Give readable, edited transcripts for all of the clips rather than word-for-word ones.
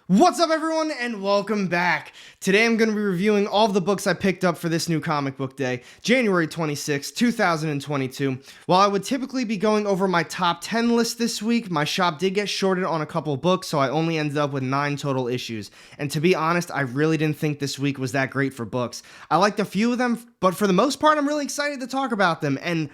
What's up everyone and welcome back. Today I'm going to be reviewing all of the books I picked up for this new comic book day, January 26, 2022. While I would typically be going over my top 10 list this week, my shop did get shorted on a couple books, so I only ended up with 9 total issues. And to be honest, I really didn't think this week was that great for books. I liked a few of them, but for the most part I'm really excited to talk about them, and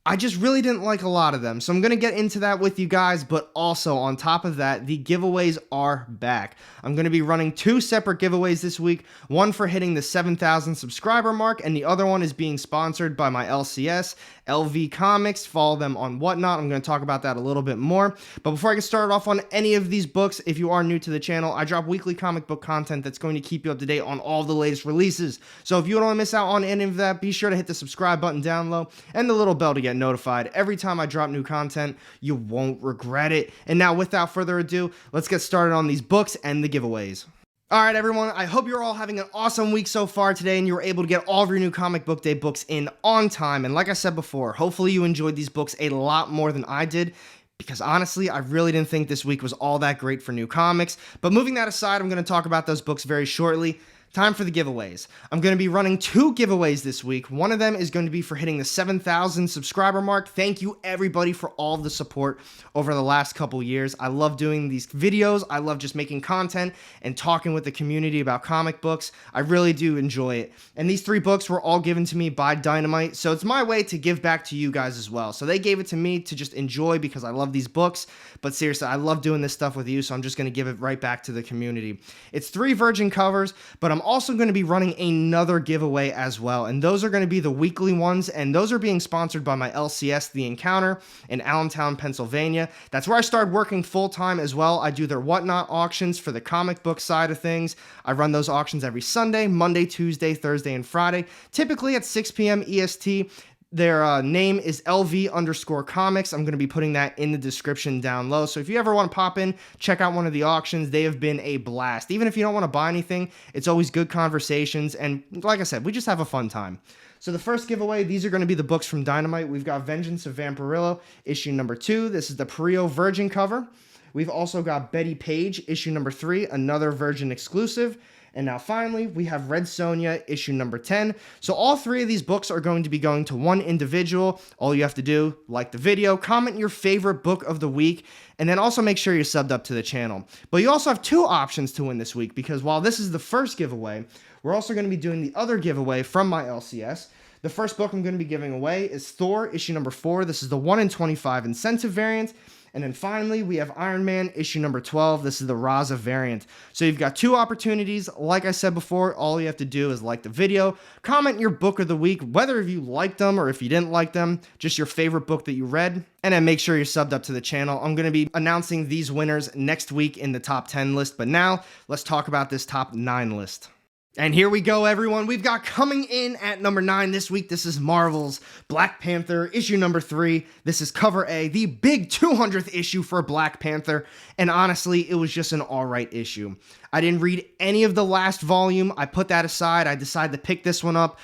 I just really didn't like a lot of them, so I'm going to get into that with you guys, but also on top of that, the giveaways are back. I'm going to be running 2 separate giveaways this week, one for hitting the 7,000 subscriber mark, and the other one is being sponsored by my LCS, LV Comics. Follow them on Whatnot. I'm going to talk about that a little bit more, but before I get started off on any of these books, if you are new to the channel, I drop weekly comic book content that's going to keep you up to date on all the latest releases, so if you don't want to miss out on any of that, be sure to hit the subscribe button down low and the little bell to get notified every time I drop new content. You won't regret it. And now, without further ado, let's get started on these books and the giveaways. Alright everyone, I hope you're all having an awesome week so far today and you were able to get all of your new comic book day books in on time. And like I said before, hopefully you enjoyed these books a lot more than I did, because honestly, I really didn't think this week was all that great for new comics. But moving that aside, I'm going to talk about those books very shortly. Time for the giveaways. I'm going to be running 2 giveaways this week. One of them is going to be for hitting the 7,000 subscriber mark. Thank you everybody for all of the support over the last couple years. I love doing these videos. I love just making content and talking with the community about comic books. I really do enjoy it. And these 3 books were all given to me by Dynamite, so it's my way to give back to you guys as well. So they gave it to me to just enjoy because I love these books, but seriously, I love doing this stuff with you, so I'm just going to give it right back to the community. It's 3 virgin covers, but I'm also going to be running another giveaway as well, and those are going to be the weekly ones, and those are being sponsored by my LCS, The Encounter, in Allentown, Pennsylvania. That's where I started working full-time as well. I do their Whatnot auctions for the comic book side of things. I run those auctions every Sunday, Monday, Tuesday, Thursday, and Friday, typically at 6 p.m. EST. Their name is LV_comics. I'm going to be putting that in the description down low. So if you ever want to pop in, check out one of the auctions. They have been a blast. Even if you don't want to buy anything, it's always good conversations. And like I said, we just have a fun time. So the first giveaway, these are going to be the books from Dynamite. We've got Vengeance of Vampirillo, issue number 2. This is the Perio Virgin cover. We've also got Betty Page, issue number 3, another Virgin exclusive. And now finally, we have Red Sonja, issue number 10. So all 3 of these books are going to be going to one individual. All you have to do, like the video, comment your favorite book of the week, and then also make sure you're subbed up to the channel. But you also have 2 options to win this week, because while this is the first giveaway, we're also going to be doing the other giveaway from my LCS. The first book I'm going to be giving away is Thor, issue number 4. This is the 1 in 25 incentive variant. And then finally, we have Iron Man, issue number 12. This is the Raza variant. So you've got 2 opportunities. Like I said before, all you have to do is like the video, comment your book of the week, whether if you liked them or if you didn't like them, just your favorite book that you read, and then make sure you're subbed up to the channel. I'm going to be announcing these winners next week in the top 10 list, but now let's talk about this top 9 list. And here we go, everyone. We've got coming in at number 9 this week. This is Marvel's Black Panther, issue number 3. This is cover A, the big 200th issue for Black Panther. And honestly, it was just an alright issue. I didn't read any of the last volume. I put that aside. I decided to pick this one up.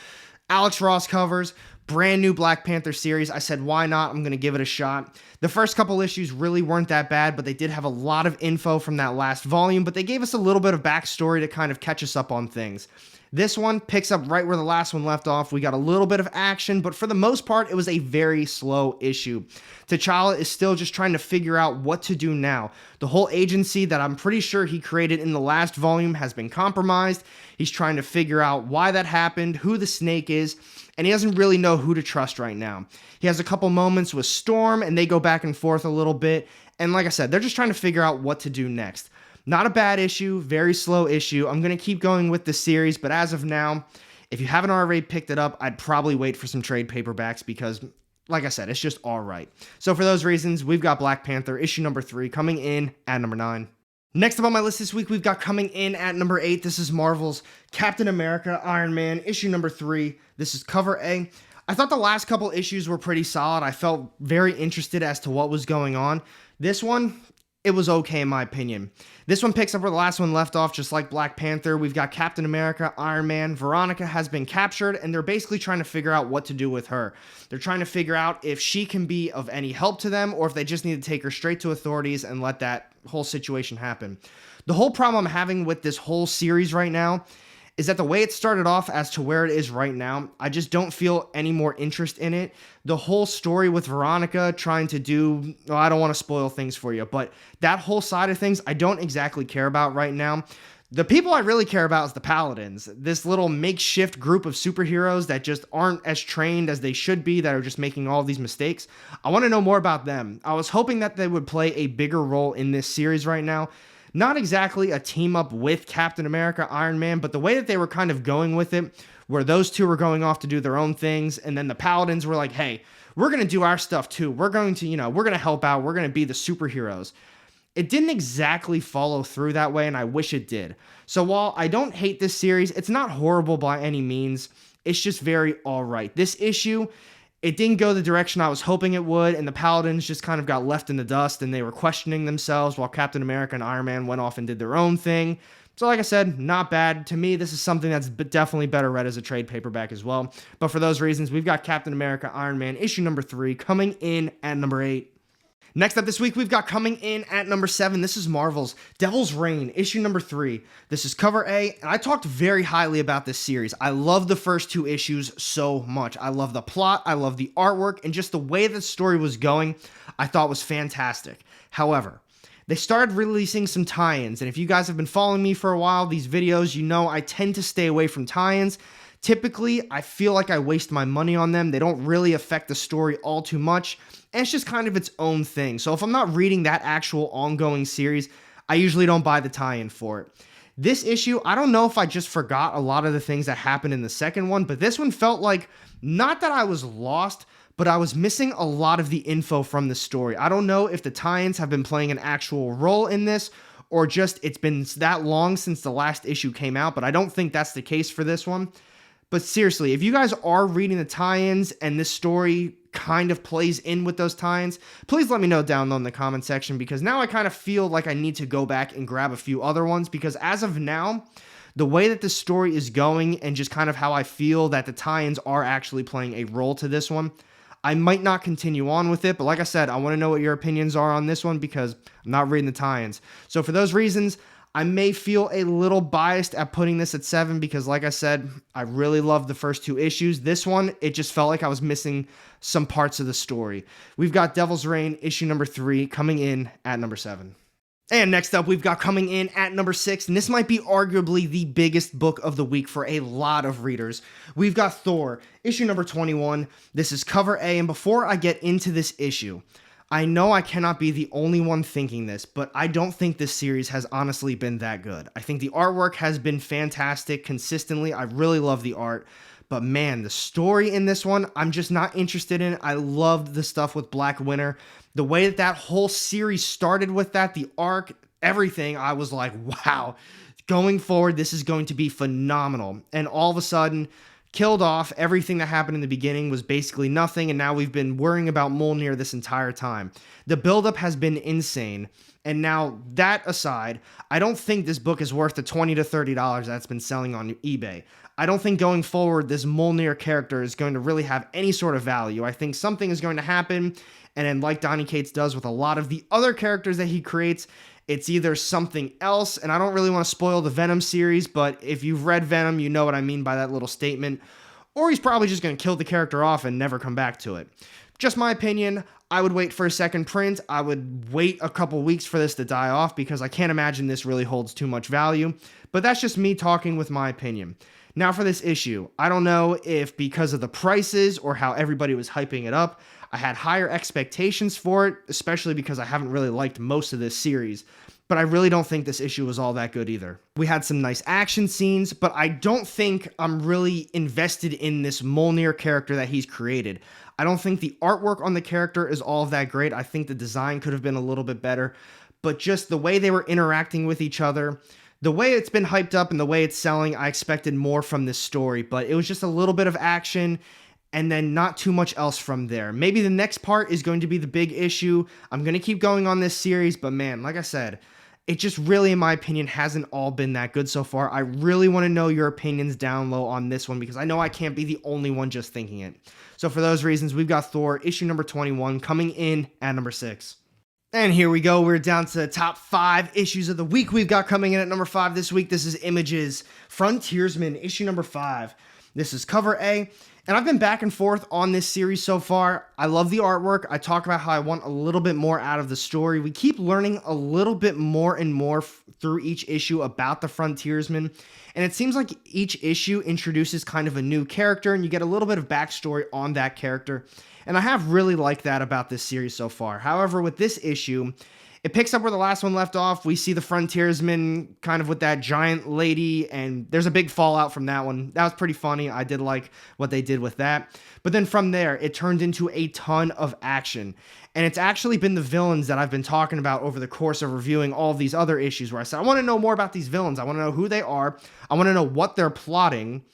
Alex Ross covers. Brand new Black Panther series. I said, why not? I'm going to give it a shot. The first couple issues really weren't that bad, but they did have a lot of info from that last volume, but they gave us a little bit of backstory to kind of catch us up on things. This one picks up right where the last one left off. We got a little bit of action, but for the most part, it was a very slow issue. T'Challa is still just trying to figure out what to do now. The whole agency that I'm pretty sure he created in the last volume has been compromised. He's trying to figure out why that happened, who the snake is, and he doesn't really know who to trust right now. He has a couple moments with Storm, and they go back and forth a little bit, and like I said, they're just trying to figure out what to do next. Not a bad issue, very slow issue. I'm going to keep going with the series, but as of now, if you haven't already picked it up, I'd probably wait for some trade paperbacks because, like I said, it's just alright. So for those reasons, we've got Black Panther, issue number 3, coming in at number 9. Next up on my list this week, we've got coming in at number 8. This is Marvel's Captain America, Iron Man, issue number 3. This is cover A. I thought the last couple issues were pretty solid. I felt very interested as to what was going on. This one, it was okay in my opinion. This one picks up where the last one left off, just like Black Panther. We've got Captain America, Iron Man, Veronica has been captured, and they're basically trying to figure out what to do with her. They're trying to figure out if she can be of any help to them, or if they just need to take her straight to authorities and let that whole situation happen. The whole problem I'm having with this whole series right now is that the way it started off as to where it is right now, I just don't feel any more interest in it. The whole story with Veronica trying to do, well, I don't want to spoil things for you, but that whole side of things, I don't exactly care about right now. The people I really care about is the Paladins, this little makeshift group of superheroes that just aren't as trained as they should be, that are just making all these mistakes. I want to know more about them. I was hoping that they would play a bigger role in this series right now. Not exactly a team up with Captain America, Iron Man, but the way that they were kind of going with it, where those two were going off to do their own things, and then the Paladins were like, hey, we're going to do our stuff too. We're going to, we're going to help out. We're going to be the superheroes. It didn't exactly follow through that way, and I wish it did. So while I don't hate this series, it's not horrible by any means. It's just very all right. This issue, it didn't go the direction I was hoping it would, and the Paladins just kind of got left in the dust, and they were questioning themselves while Captain America and Iron Man went off and did their own thing. So like I said, not bad. To me, this is something that's definitely better read as a trade paperback as well. But for those reasons, we've got Captain America, Iron Man, issue number 3, coming in at number 8. Next up this week, we've got coming in at number 7. This is Marvel's Devil's Reign, issue number 3. This is cover A, and I talked very highly about this series. I love the first 2 issues so much. I love the plot, I love the artwork, and just the way the story was going, I thought was fantastic. However, they started releasing some tie-ins, and if you guys have been following me for a while, these videos, you know I tend to stay away from tie-ins. Typically, I feel like I waste my money on them. They don't really affect the story all too much, and it's just kind of its own thing. So if I'm not reading that actual ongoing series, I usually don't buy the tie-in for it. This issue, I don't know if I just forgot a lot of the things that happened in the second one, but this one felt like, not that I was lost, but I was missing a lot of the info from the story. I don't know if the tie-ins have been playing an actual role in this, or just it's been that long since the last issue came out, but I don't think that's the case for this one. But seriously, if you guys are reading the tie-ins and this story kind of plays in with those tie-ins, please let me know down in the comment section, because now I kind of feel like I need to go back and grab a few other ones, because as of now, the way that the story is going and just kind of how I feel that the tie-ins are actually playing a role to this one, I might not continue on with it. But like I said, I want to know what your opinions are on this one, because I'm not reading the tie-ins. So for those reasons, I may feel a little biased at putting this at 7, because like I said, I really loved the first 2 issues. This one, it just felt like I was missing some parts of the story. We've got Devil's Reign, issue number 3, coming in at number 7. And next up, we've got coming in at number 6, and this might be arguably the biggest book of the week for a lot of readers. We've got Thor, issue number 21. This is cover A, and before I get into this issue, I know I cannot be the only one thinking this, but I don't think this series has honestly been that good. I think the artwork has been fantastic consistently. I really love the art, but man, the story in this one, I'm just not interested in. I loved the stuff with Black Winter. The way that that whole series started with that, the arc, everything, I was like, wow, going forward, this is going to be phenomenal. And all of a sudden, killed off. Everything that happened in the beginning was basically nothing, and now we've been worrying about Mjolnir this entire time. The buildup has been insane, and now that aside, I don't think this book is worth the $20 to $30 that's been selling on eBay. I don't think going forward, this Mjolnir character is going to really have any sort of value. I think something is going to happen, and then like Donny Cates does with a lot of the other characters that he creates, it's either something else, and I don't really want to spoil the Venom series, but if you've read Venom, you know what I mean by that little statement, or he's probably just going to kill the character off and never come back to it. Just my opinion, I would wait for a second print. I would wait a couple weeks for this to die off, because I can't imagine this really holds too much value, but that's just me talking with my opinion. Now for this issue, I don't know if because of the prices or how everybody was hyping it up, I had higher expectations for it, especially because I haven't really liked most of this series, but I really don't think this issue was all that good either. We had some nice action scenes, but I don't think I'm really invested in this Mjolnir character that he's created. I don't think the artwork on the character is all that great. I think the design could have been a little bit better, but just the way they were interacting with each other, the way it's been hyped up and the way it's selling, I expected more from this story, but it was just a little bit of action and then not too much else from there. Maybe the next part is going to be the big issue. I'm going to keep going on this series, but man, like I said, it just really, in my opinion, hasn't all been that good so far. I really want to know your opinions down low on this one, because I know I can't be the only one just thinking it. So for those reasons, we've got Thor, issue number 21, coming in at number 6. And here we go. We're down to the top 5 issues of the week we've got coming in at number 5 this week. This is Images, Frontiersman, issue number 5. This is cover A, and I've been back and forth on this series so far. I love the artwork. I talk about how I want a little bit more out of the story. We keep learning a little bit more and more through each issue about the Frontiersman, and it seems like each issue introduces kind of a new character, and you get a little bit of backstory on that character. And I have really liked that about this series so far. However, with this issue, it picks up where the last one left off. We see the Frontiersman kind of with that giant lady, and there's a big fallout from that one. That was pretty funny. I did like what they did with that. But then from there, it turned into a ton of action. And it's actually been the villains that I've been talking about over the course of reviewing all of these other issues where I said, I want to know more about these villains. I want to know who they are. I want to know what they're plotting.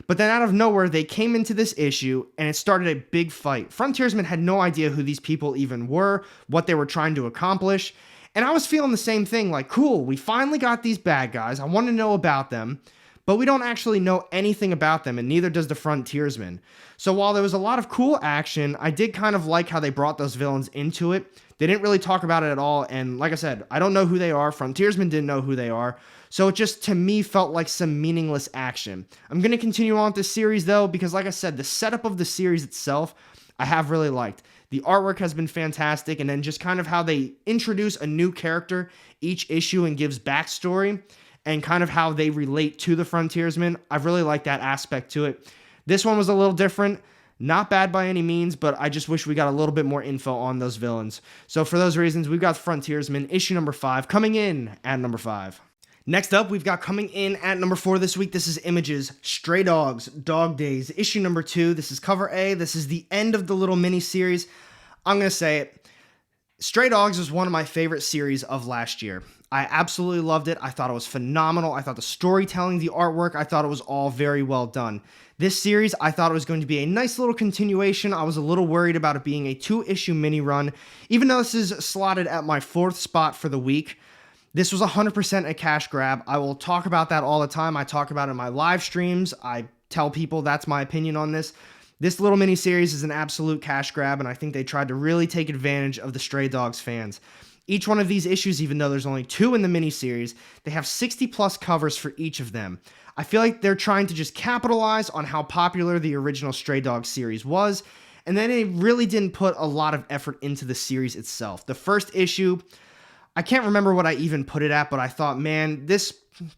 But then out of nowhere, they came into this issue, and it started a big fight. Frontiersman had no idea who these people even were, what they were trying to accomplish, and I was feeling the same thing, like, cool, we finally got these bad guys, I want to know about them, but we don't actually know anything about them, and neither does the Frontiersman. So while there was a lot of cool action, I did kind of like how they brought those villains into it. They didn't really talk about it at all, and like I said, I don't know who they are, Frontiersman didn't know who they are, so it just, to me, felt like some meaningless action. I'm going to continue on with this series, though, because like I said, the setup of the series itself, I have really liked. The artwork has been fantastic, and then just kind of how they introduce a new character each issue and gives backstory, and kind of how they relate to the Frontiersman. I've really liked that aspect to it. This one was a little different. Not bad by any means, but I just wish we got a little bit more info on those villains. So for those reasons, we've got Frontiersman, issue number 5, coming in at number 5. Next up, we've got coming in at number 4 this week. This is Images, Stray Dogs, Dog Days, issue number 2. This is cover A. This is the end of the little mini-series. I'm going to say it. Stray Dogs was one of my favorite series of last year. I absolutely loved it. I thought it was phenomenal. I thought the storytelling, the artwork, I thought it was all very well done. This series, I thought it was going to be a nice little continuation. I was a little worried about it being a 2-issue mini run. Even though this is slotted at my 4th spot for the week, this was 100% a cash grab. I will talk about that all the time. I talk about it in my live streams. I tell people that's my opinion on this. This little mini-series is an absolute cash grab, and I think they tried to really take advantage of the Stray Dogs fans. Each one of these issues, even though there's only 2 in the mini-series, they have 60-plus covers for each of them. I feel like they're trying to just capitalize on how popular the original Stray Dogs series was, and then they really didn't put a lot of effort into the series itself. The first issue, I can't remember what I even put it at, but I thought, man, this,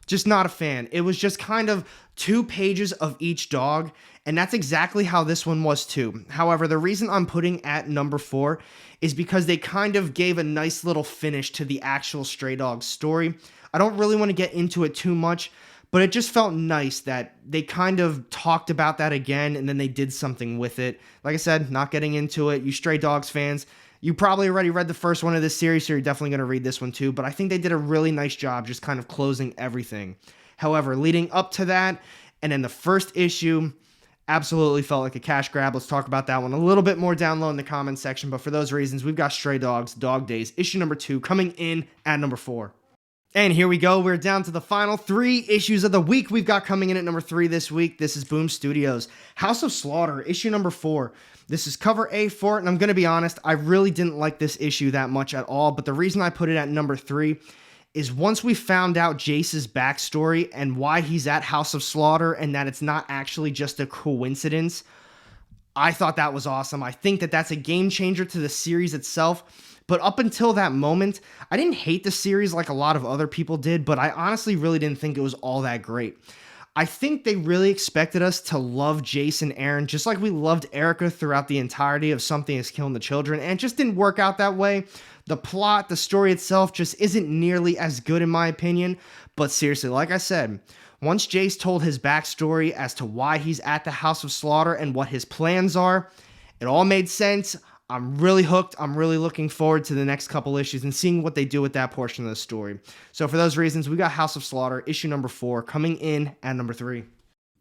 just not a fan. It was just kind of 2 pages of each dog, and that's exactly how this one was too. However, the reason I'm putting at number 4 is because they kind of gave a nice little finish to the actual Stray Dogs story. I don't really want to get into it too much, but it just felt nice that they kind of talked about that again, and then they did something with it. Like I said, not getting into it. You Stray Dogs fans, you probably already read the first one of this series, so you're definitely going to read this one too, but I think they did a really nice job just kind of closing everything. However, leading up to that, and then the first issue, absolutely felt like a cash grab. Let's talk about that one a little bit more down low in the comments section, but for those reasons, we've got Stray Dogs, Dog Days, issue number 2, coming in at number 4. And here we go. We're down to the final 3 issues of the week we've got coming in at number 3 this week. This is Boom Studios, House of Slaughter, issue number 4. This is cover A for it, and I'm going to be honest, I really didn't like this issue that much at all, but the reason I put it at number 3 is once we found out Jace's backstory and why he's at House of Slaughter and that it's not actually just a coincidence, I thought that was awesome. I think that that's a game changer to the series itself, but up until that moment, I didn't hate the series like a lot of other people did, but I honestly really didn't think it was all that great. I think they really expected us to love Jace and Aaron just like we loved Erica throughout the entirety of Something is Killing the Children, and it just didn't work out that way. The plot, the story itself just isn't nearly as good in my opinion, but seriously, like I said, once Jace told his backstory as to why he's at the House of Slaughter and what his plans are, it all made sense. I'm really hooked. I'm really looking forward to the next couple issues and seeing what they do with that portion of the story. So for those reasons, we got House of Slaughter, issue number 4, coming in at number 3.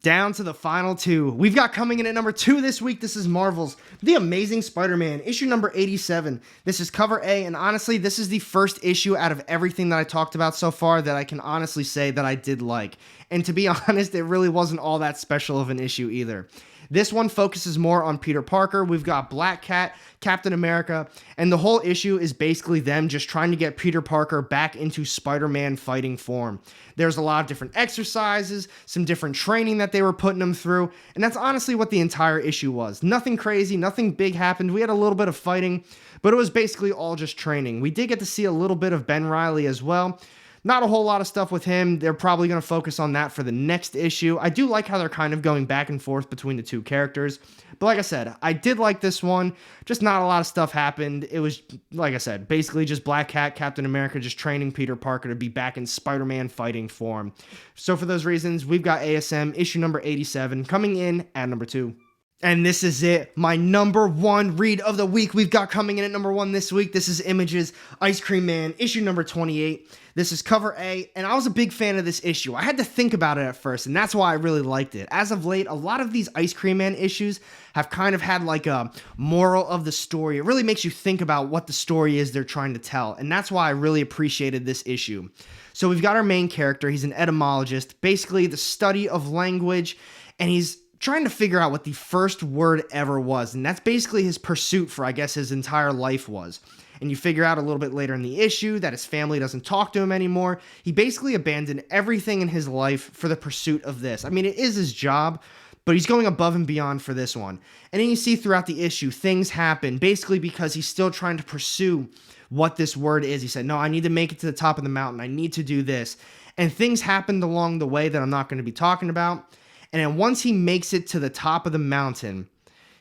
Down to the final 2. We've got coming in at number 2 this week. This is Marvel's The Amazing Spider-Man, issue number 87. This is cover A, and honestly, this is the first issue out of everything that I talked about so far that I can honestly say that I did like. And to be honest, it really wasn't all that special of an issue either. This one focuses more on Peter Parker. We've got Black Cat, Captain America, and the whole issue is basically them just trying to get Peter Parker back into Spider-Man fighting form. There's a lot of different exercises, some different training that they were putting him through, and that's honestly what the entire issue was. Nothing crazy, nothing big happened. We had a little bit of fighting, but it was basically all just training. We did get to see a little bit of Ben Reilly as well. Not a whole lot of stuff with him. They're probably going to focus on that for the next issue. I do like how they're kind of going back and forth between the two characters. But like I said, I did like this one. Just not a lot of stuff happened. It was, like I said, basically just Black Cat, Captain America, just training Peter Parker to be back in Spider-Man fighting form. So for those reasons, we've got ASM issue number 87 coming in at number 2. And this is it, my number 1 read of the week. We've got coming in at number 1 this week. This is Image's Ice Cream Man, issue number 28. This is cover A, and I was a big fan of this issue. I had to think about it at first, and that's why I really liked it. As of late, a lot of these Ice Cream Man issues have kind of had like a moral of the story. It really makes you think about what the story is they're trying to tell, and that's why I really appreciated this issue. So we've got our main character. He's an etymologist, basically the study of language, and he's trying to figure out what the first word ever was, and that's basically his pursuit for, I guess, his entire life was. And you figure out a little bit later in the issue that his family doesn't talk to him anymore. He basically abandoned everything in his life for the pursuit of this. I mean, it is his job, but he's going above and beyond for this one. And then you see throughout the issue, things happen basically because he's still trying to pursue what this word is. He said, no, I need to make it to the top of the mountain. I need to do this. And things happened along the way that I'm not going to be talking about. And then once he makes it to the top of the mountain,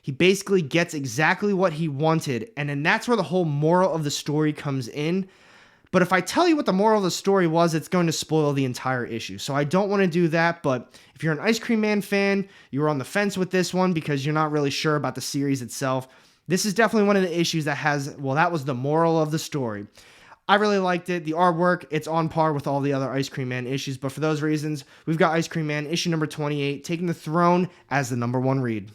he basically gets exactly what he wanted. And then that's where the whole moral of the story comes in. But if I tell you what the moral of the story was, it's going to spoil the entire issue. So I don't want to do that. But if you're an Ice Cream Man fan, you were on the fence with this one because you're not really sure about the series itself, this is definitely one of the issues that has, well, that was the moral of the story. I really liked it. The artwork, it's on par with all the other Ice Cream Man issues. But for those reasons, we've got Ice Cream Man issue number 28 taking the throne as the number 1 read.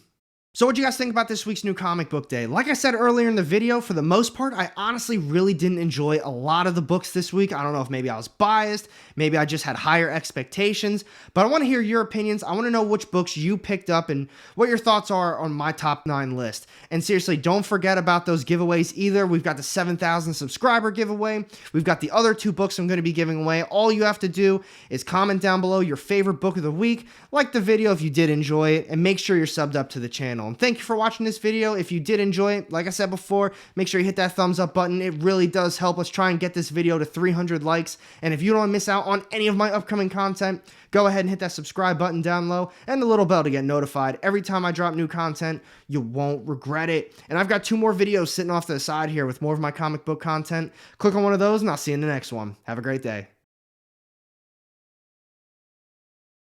So what do you guys think about this week's new comic book day? Like I said earlier in the video, for the most part, I honestly really didn't enjoy a lot of the books this week. I don't know if maybe I was biased, maybe I just had higher expectations, but I want to hear your opinions. I want to know which books you picked up and what your thoughts are on my top 9 list. And seriously, don't forget about those giveaways either. We've got the 7,000 subscriber giveaway. We've got the other 2 books I'm going to be giving away. All you have to do is comment down below your favorite book of the week, like the video if you did enjoy it, and make sure you're subbed up to the channel. And thank you for watching this video. If you did enjoy it, like I said before, make sure you hit that thumbs up button. It really does help us try and get this video to 300 likes. And if you don't want to miss out on any of my upcoming content, go ahead and hit that subscribe button down low and the little bell to get notified every time I drop new content. You won't regret it. And I've got 2 more videos sitting off to the side here with more of my comic book content. Click on one of those and I'll see you in the next one. Have a great day.